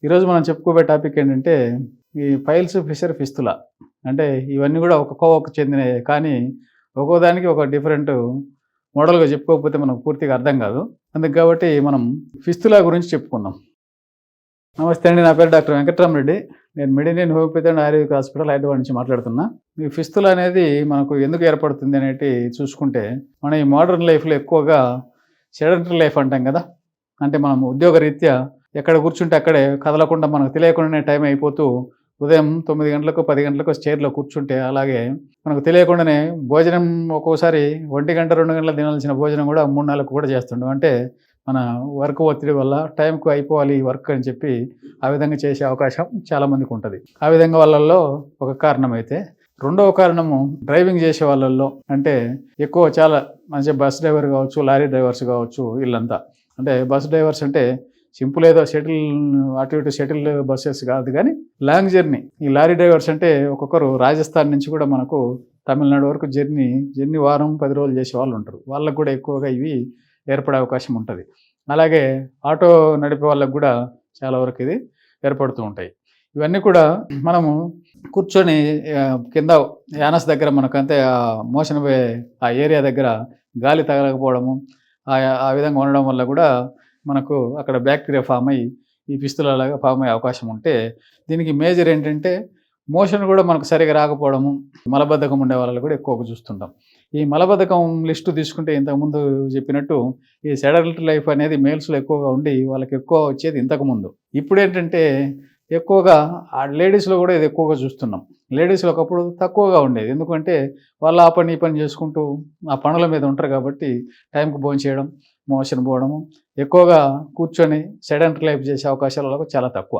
ఈరోజు మనం చెప్పుకోబోయే టాపిక్ ఏంటంటే, ఈ పైల్స్, ఫిషర్, ఫిస్తులా. అంటే ఇవన్నీ గూడా ఒక కోవకు చెందినయే. కానీ, ఒక్కో దానికి ఒక డిఫరెంట్ మోడల్‌గా చెప్పుకోకపోతే మనకు పూర్తిగా అర్థం గాదు. అందుకు కాబట్టి మనం ఫిస్తులా గురించి చెప్పుకుందాం. నమస్తే అండి. నా పేరు డాక్టర్ వెంకట్రామరెడ్డి. నేను Medinene homeopathy and ayurvedic hospital Hyderabad నుంచి మాట్లాడుతున్నా. ఈ ఫిస్తులా అనేది మనకు ఎందుకు ఏర్పడుతుంది అనేటి చూసుకుంటే, మన ఈ మోడర్న్ లైఫ్‌లో ఎక్కువగా సెడెంటరీ లైఫ్ అంటాం గదా! అంటే మనం ఉద్యోగరీత్యా ఎక్కడ కూర్చుంటే అక్కడే కదలకుండా మనకు తెలియకుండానే టైం అయిపోతూ ఉదయం 9 గంటలకు 10 గంటలకు చైర్‌లో కూర్చుంటే అలాగే మనకు తెలియకుండానే భోజనం ఒక్కోసారి 1 గంట 2 గంటలకు తినాల్సిన భోజనం కూడా 3 4కు కూడా చేస్తుంటాం. అంటే మన వర్క్ ఒత్తిడి వల్ల టైంకు అయిపోవాలి ఈ వర్క్ అని చెప్పి ఆ విధంగా చేసే అవకాశం చాలామందికి ఉంటుంది. ఆ విధంగా వాళ్ళల్లో ఒక కారణం అయితే, రెండవ కారణము డ్రైవింగ్ చేసే వాళ్ళల్లో అంటే ఎక్కువ చాలా మంచి బస్ డ్రైవర్ కావచ్చు, లారీ డ్రైవర్స్ కావచ్చు వీళ్ళంతా. అంటే బస్ డ్రైవర్స్ అంటే సింపుల్ ఏదో షటిల్ అటు ఇటు షటిల్ బస్సెస్ కాదు కానీ లాంగ్ జర్నీ. ఈ లారీ డ్రైవర్స్ అంటే ఒక్కొక్కరు రాజస్థాన్ నుంచి కూడా మనకు తమిళనాడు వరకు జర్నీ వారం 10 రోజులు చేసే వాళ్ళు ఉంటారు. వాళ్ళకు కూడా ఎక్కువగా ఇవి ఏర్పడే అవకాశం ఉంటుంది. అలాగే ఆటో నడిపే వాళ్ళకు కూడా చాలా వరకు ఇది ఏర్పడుతూ ఉంటాయి. ఇవన్నీ కూడా మనము కూర్చొని కింద యానస్ దగ్గర మనకంతే మోషన్ పోయే ఆ ఏరియా దగ్గర గాలి తగలకపోవడము ఆ విధంగా ఉండడం వల్ల కూడా మనకు అక్కడ బ్యాక్టీరియా ఫామ్ అయ్యి ఈ ఫిస్తులాగా ఫామ్ అయ్యే అవకాశం ఉంటే, దీనికి మేజర్ ఏంటంటే మోషన్ కూడా మనకు సరిగా రాకపోవడము, మలబద్ధకం ఉండే వాళ్ళు కూడా ఎక్కువగా చూస్తుంటాం. ఈ మలబద్ధకం లిస్టు తీసుకుంటే ఇంతకుముందు చెప్పినట్టు ఈ సెడెంటరీ లైఫ్ అనేది మేల్స్లో ఎక్కువగా ఉండి వాళ్ళకి ఎక్కువ వచ్చేది ఇంతకుముందు. ఇప్పుడేంటంటే ఎక్కువగా లేడీస్లో కూడా ఇది ఎక్కువగా చూస్తున్నాం. లేడీస్లో ఒకప్పుడు తక్కువగా ఉండేది. ఎందుకంటే వాళ్ళు ఆ పని ఈ పని చేసుకుంటూ ఆ పనుల మీద ఉంటారు కాబట్టి టైంకి భోంచేయడం, మోషన్ పోవడము, ఎక్కువగా కూర్చొని సెడెంటరీ లైఫ్ చేసే అవకాశాలు చాలా తక్కువ.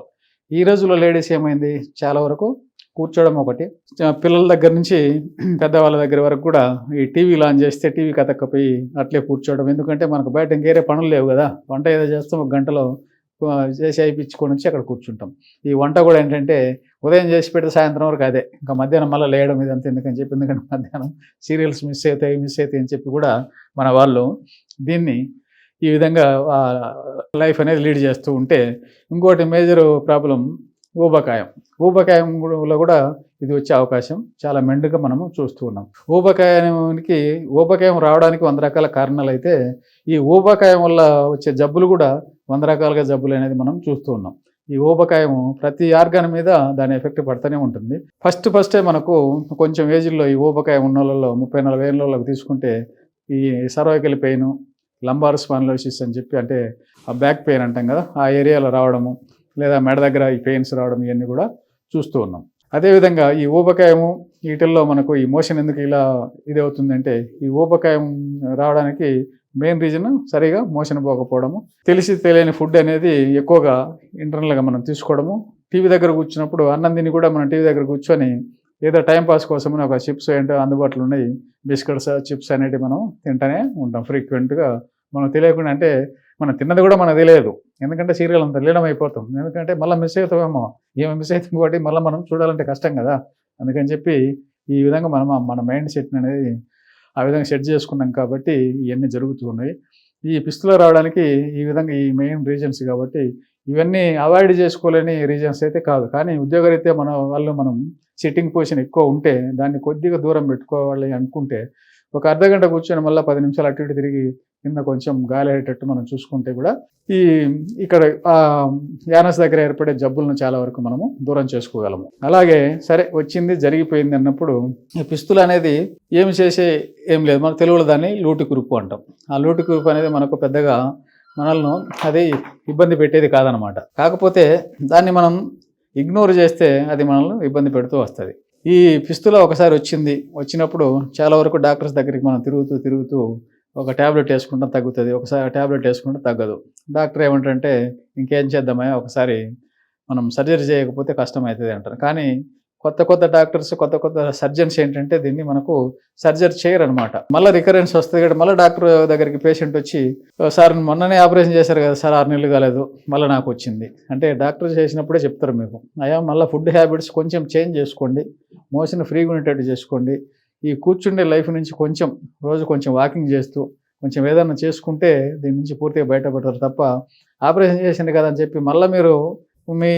ఈ రోజుల్లో లేడీస్ ఏమైంది, చాలా వరకు కూర్చోవడం ఒకటి, పిల్లల దగ్గర నుంచి పెద్దవాళ్ళ దగ్గర వరకు కూడా ఈ టీవీలు ఆన్ చేస్తే టీవీకి అతక్కపోయి అట్లే కూర్చోవడం. ఎందుకంటే మనకు బయట ఇంకేరే పనులు లేవు కదా, వంట ఏదో చేస్తాం ఒక గంటలో చేసి అయిపించుకొని వచ్చి అక్కడ కూర్చుంటాం. ఈ వంట కూడా ఏంటంటే ఉదయం చేసి పెడితే సాయంత్రం వరకు అదే, ఇంకా మధ్యాహ్నం మళ్ళీ లేయడం ఇదంతా ఎందుకని చెప్పి, ఎందుకంటే మధ్యాహ్నం సీరియల్స్ మిస్ అవుతాయి అని చెప్పి కూడా మన వాళ్ళు దీన్ని ఈ విధంగా లైఫ్ అనేది లీడ్ చేస్తూ ఉంటే, ఇంకోటి మేజర్ ప్రాబ్లం ఊబకాయంలో కూడా ఇది వచ్చే అవకాశం చాలా మెండుగా మనము చూస్తూ ఉన్నాం. ఊబకాయం రావడానికి 100 రకాల కారణాలు అయితే, ఈ ఊబకాయం వల్ల వచ్చే జబ్బులు కూడా 100 రకాలుగా జబ్బులు అనేది మనం చూస్తూ ఉన్నాం. ఈ ఊబకాయం ప్రతి ఆర్గాన్ మీద దాని ఎఫెక్ట్ పడుతూనే ఉంటుంది. ఫస్టే మనకు కొంచెం ఏజ్లో ఈ ఊబకాయం ఉన్న వాళ్ళలో 30-40 ఏళ్ళలోకి తీసుకుంటే ఈ సర్వైకల్ పెయిన్, లంబార్ స్పాండిలోసిస్ అని చెప్పి, అంటే ఆ బ్యాక్ పెయిన్ అంటాం కదా, ఆ ఏరియాలో రావడము, లేదా మెడ దగ్గర ఈ పెయిన్స్ రావడం, ఇవన్నీ కూడా చూస్తూ ఉన్నాం. అదేవిధంగా ఈ ఊబకాయము వీటిల్లో మనకు ఈ మోషన్ ఎందుకు ఇలా ఇది అవుతుందంటే, ఈ ఊబకాయం రావడానికి మెయిన్ రీజన్ సరిగా మోషన్ పోకపోవడము, తెలియని ఫుడ్ అనేది ఎక్కువగా ఇంటర్నల్గా మనం తీసుకోవడము, టీవీ దగ్గర కూర్చున్నప్పుడు అన్నం తిని కూడా మనం టీవీ దగ్గర కూర్చొని ఏదో టైంపాస్ కోసమని ఒక చిప్స్ ఏంటో అందుబాటులో ఉన్నాయి, బిస్కెట్స్, చిప్స్ అనేటివి మనం తింటూనే ఉంటాం ఫ్రీక్వెంట్గా. మనం తెలియకుండా, అంటే మనం తిన్నది కూడా మనకు తెలియదు, ఎందుకంటే సీరియల్ అంతా లీనం అయిపోతాం. ఎందుకంటే మళ్ళీ మిస్ అవుతామేమో, ఏమి మిస్ అవుతాం కాబట్టి మళ్ళీ మనం చూడాలంటే కష్టం కదా. అందుకని చెప్పి ఈ విధంగా మన మైండ్ సెట్ అనేది ఆ విధంగా సెట్ చేసుకున్నాం కాబట్టి ఇవన్నీ జరుగుతూ ఉన్నాయి. ఈ ఫిస్తులా రావడానికి ఈ విధంగా ఈ మెయిన్ రీజన్స్ కాబట్టి ఇవన్నీ అవాయిడ్ చేసుకోలేని రీజన్స్ అయితే కాదు. కానీ ఉద్యోగరీత్యా మనం సిట్టింగ్ పొజిషన్ ఎక్కువ ఉంటే దాన్ని కొద్దిగా దూరం పెట్టుకోవాలి అనుకుంటే, ఒక అర్ధగంట కూర్చొని మళ్ళీ 10 నిమిషాలు అటు ఇటు తిరిగి కింద కొంచెం గాలి అయ్యేటట్టు మనం చూసుకుంటే కూడా ఇక్కడ యానస్ దగ్గర ఏర్పడే జబ్బులను చాలా వరకు మనము దూరం చేసుకోగలము. అలాగే సరే వచ్చింది జరిగిపోయింది అన్నప్పుడు ఈ ఫిస్తులా అనేది ఏం లేదు, మన తెలుగులో దాన్ని లూటి కురుపు అంటాం. ఆ లూటి కురుపు అనేది మనకు పెద్దగా మనల్ని అది ఇబ్బంది పెట్టేది కాదనమాట. కాకపోతే దాన్ని మనం ఇగ్నోర్ చేస్తే అది మనల్ని ఇబ్బంది పెడుతూ వస్తుంది. ఈ ఫిస్తులా ఒకసారి వచ్చినప్పుడు చాలా వరకు డాక్టర్స్ దగ్గరికి మనం తిరుగుతూ ఒక ట్యాబ్లెట్ వేసుకుంటాం తగ్గుతుంది, ఒకసారి ట్యాబ్లెట్ వేసుకుంటే తగ్గదు. డాక్టర్ ఏమంటారంటే ఇంకేం చేద్దామయ్యా, ఒకసారి మనం సర్జరీ చేయకపోతే కష్టం అవుతుంది అంటారు. కానీ కొత్త డాక్టర్స్, కొత్త సర్జన్స్ ఏంటంటే దీన్ని మనకు సర్జరీ చేయరనమాట. మళ్ళీ రికరెన్స్ వస్తుంది కాబట్టి మళ్ళీ డాక్టర్ దగ్గరికి పేషెంట్ వచ్చి, సార్ మొన్ననే ఆపరేషన్ చేశారు కదా సార్, 6 నెలలు కాలేదు మళ్ళీ నాకు వచ్చింది అంటే, డాక్టర్ చేసినప్పుడే చెప్తారు మీకు, అయ్యా మళ్ళీ ఫుడ్ హ్యాబిట్స్ కొంచెం చేంజ్ చేసుకోండి, మోషన్ ఫ్రీగా ఉండేటట్టు చేసుకోండి, ఈ కూర్చుండే లైఫ్ నుంచి రోజు కొంచెం వాకింగ్ చేస్తూ కొంచెం ఏదైనా చేసుకుంటే దీని నుంచి పూర్తిగా బయటపడతారు తప్ప, ఆపరేషన్ చేసింది కదా అని చెప్పి మళ్ళీ మీరు మీ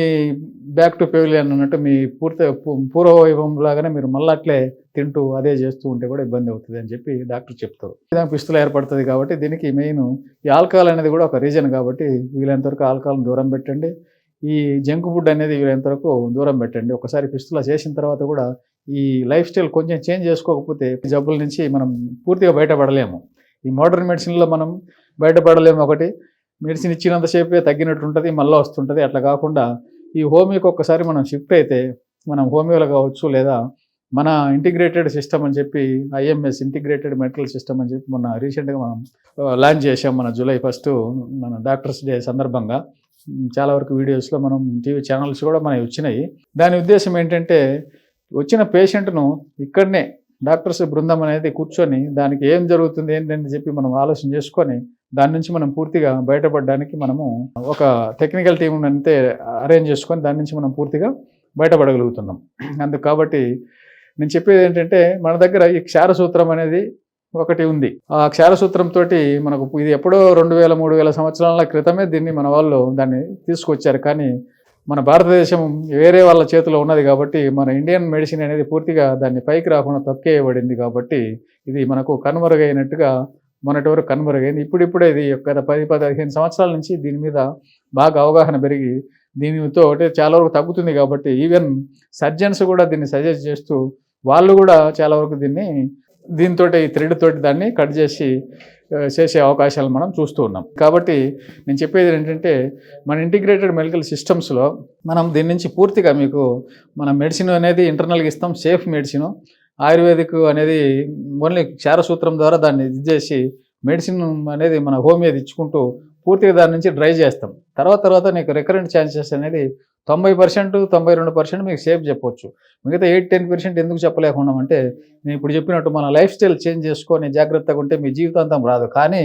బ్యాక్ టు పెవిలియన్ అన్నట్టు మీ పూర్వ వైభవం లాగానే మీరు మళ్ళీ అట్లే తింటూ అదే చేస్తూ ఉంటే కూడా ఇబ్బంది అవుతుంది అని చెప్పి డాక్టర్ చెప్తారు. దానికి పిస్తులు ఏర్పడుతుంది కాబట్టి దీనికి మెయిన్ ఈ ఆల్కహాల్ అనేది కూడా ఒక రీజన్ కాబట్టి వీలైనంత వరకు ఆల్కహాల్ని దూరం పెట్టండి. ఈ జంక్ ఫుడ్ అనేది వీలైనంత వరకు దూరం పెట్టండి. ఒకసారి పిస్తులా చేసిన తర్వాత కూడా ఈ లైఫ్ స్టైల్ కొంచెం చేంజ్ చేసుకోకపోతే జబ్బుల నుంచి మనం పూర్తిగా బయటపడలేము. ఈ మోడర్న్ మెడిసిన్లో మనం బయటపడలేము. ఒకటి మెడిసిన్ ఇచ్చినంతసేపే తగ్గినట్టు ఉంటుంది, మళ్ళీ వస్తుంటుంది. అట్లా కాకుండా ఈ హోమియోకి ఒక్కసారి మనం షిఫ్ట్ అయితే మనం హోమియోలో కావచ్చు, లేదా మన ఇంటిగ్రేటెడ్ సిస్టమ్ అని చెప్పి IMS ఇంటిగ్రేటెడ్ మెడికల్ సిస్టమ్ అని చెప్పి మొన్న రీసెంట్గా మనం లాంచ్ చేసాం. మన జూలై 1 మన డాక్టర్స్ డే సందర్భంగా చాలా వరకు వీడియోస్లో మనం టీవీ ఛానల్స్ కూడా మనకి వచ్చినాయి. దాని ఉద్దేశం ఏంటంటే వచ్చిన పేషెంట్ను ఇక్కడనే డాక్టర్స్ బృందం అనేది కూర్చొని దానికి ఏం జరుగుతుంది ఏంటని చెప్పి మనం ఆలోచన చేసుకొని దాని నుంచి మనం పూర్తిగా బయటపడడానికి మనము ఒక టెక్నికల్ టీం అంతే అరేంజ్ చేసుకొని దాని నుంచి మనం పూర్తిగా బయటపడగలుగుతున్నాం. అందుకు కాబట్టి నేను చెప్పేది ఏంటంటే మన దగ్గర ఈ క్షారసూత్రం అనేది ఒకటి ఉంది. ఆ క్షారసూత్రంతో మనకు ఇది ఎప్పుడో 2000-3000 సంవత్సరాల క్రితమే దీన్ని మన వాళ్ళు దాన్ని తీసుకొచ్చారు. కానీ మన భారతదేశం వేరే వాళ్ళ చేతిలో ఉన్నది కాబట్టి మన ఇండియన్ మెడిసిన్ అనేది పూర్తిగా దాన్ని పైకి రాకుండా తొక్కేయబడింది. కాబట్టి ఇది మనకు కనుమరుగైనట్టుగా మొన్నటి వరకు కనుమరుగైంది. ఇప్పుడిప్పుడే ఇది గత 10-15 సంవత్సరాల నుంచి దీని మీద బాగా అవగాహన పెరిగి దీనితో చాలా వరకు తగ్గుతుంది. కాబట్టి ఈవెన్ సర్జన్స్ కూడా దీన్ని సజెస్ట్ చేస్తూ వాళ్ళు కూడా చాలా వరకు దీంతో ఈ థ్రెడ్ తోటి దాన్ని కట్ చేసే అవకాశాలు మనం చూస్తూ ఉన్నాం. కాబట్టి నేను చెప్పేది ఏంటంటే మన ఇంటిగ్రేటెడ్ మెడికల్ సిస్టమ్స్లో మనం దీని నుంచి పూర్తిగా మీకు మన మెడిసిన్ అనేది ఇంటర్నల్గా ఇస్తాం. సేఫ్ మెడిసిన్ ఆయుర్వేదిక్ అనేది ఓన్లీ క్షారసూత్రం ద్వారా దాన్ని ఇది చేసి మెడిసిన్ అనేది మన హోమియోది ఇచ్చుకుంటూ పూర్తిగా దాని నుంచి డ్రై చేస్తాం. తర్వాత నీకు రికరెంట్ ఛాన్సెస్ అనేది 90%, 92% మీకు సేఫ్ చెప్పవచ్చు. మిగతా 8-10% ఎందుకు చెప్పలేకుండా అంటే నేను ఇప్పుడు చెప్పినట్టు మన లైఫ్ స్టైల్ చేంజ్ చేసుకొని జాగ్రత్తగా ఉంటే మీ జీవితాంతం రాదు. కానీ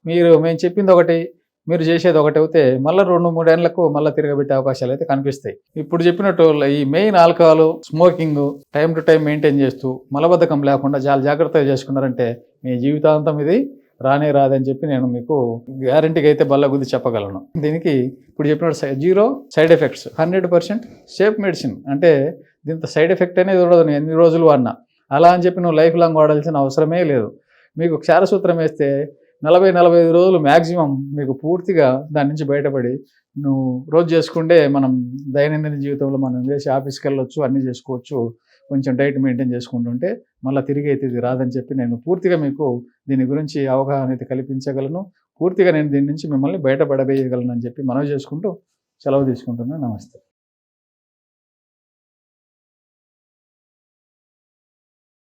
మేము చెప్పింది ఒకటి, మీరు చేసేది ఒకటి అయితే మళ్ళీ 2-3 ఏళ్లకు మళ్ళీ తిరగబెట్టే అవకాశాలు అయితే కనిపిస్తాయి. ఇప్పుడు చెప్పినట్టు ఈ main alcohol, smoking time to time maintain చేస్తూ మలబద్ధకం లేకుండా చాలా జాగ్రత్తగా చేసుకున్నారంటే మీ జీవితాంతం ఇది రాదని చెప్పి నేను మీకు గ్యారంటీగా అయితే బల్లగుద్ది చెప్పగలను. దీనికి ఇప్పుడు చెప్పినట్టు 0 సైడ్ ఎఫెక్ట్స్, 100% సేఫ్ మెడిసిన్. అంటే దీంతో సైడ్ ఎఫెక్ట్ అనేది ఉండదు. నేను ఎన్ని రోజులు వాడినా అలా అని చెప్పి నువ్వు లైఫ్ లాంగ్ వాడాల్సిన అవసరమే లేదు. మీకు క్షారసూత్రం వేస్తే 40-45 రోజులు మ్యాక్సిమం మీకు పూర్తిగా దాని నుంచి బయటపడి నువ్వు రోజు చేసుకుంటే మనం దైనందిన జీవితంలో మనం చేసి ఆఫీస్కి వెళ్ళొచ్చు, అన్నీ చేసుకోవచ్చు. కొంచెం డైట్ మెయింటైన్ చేసుకుంటుంటే మళ్ళీ తిరిగి అయితే ఇది రాదని చెప్పి నేను పూర్తిగా మీకు దీని గురించి అవగాహన అయితే కల్పించగలను. పూర్తిగా నేను దీని నుంచి మిమ్మల్ని బయటపడవేయగలను అని చెప్పి మనవి చేసుకుంటూ సెలవు తీసుకుంటున్నాను. నమస్తే.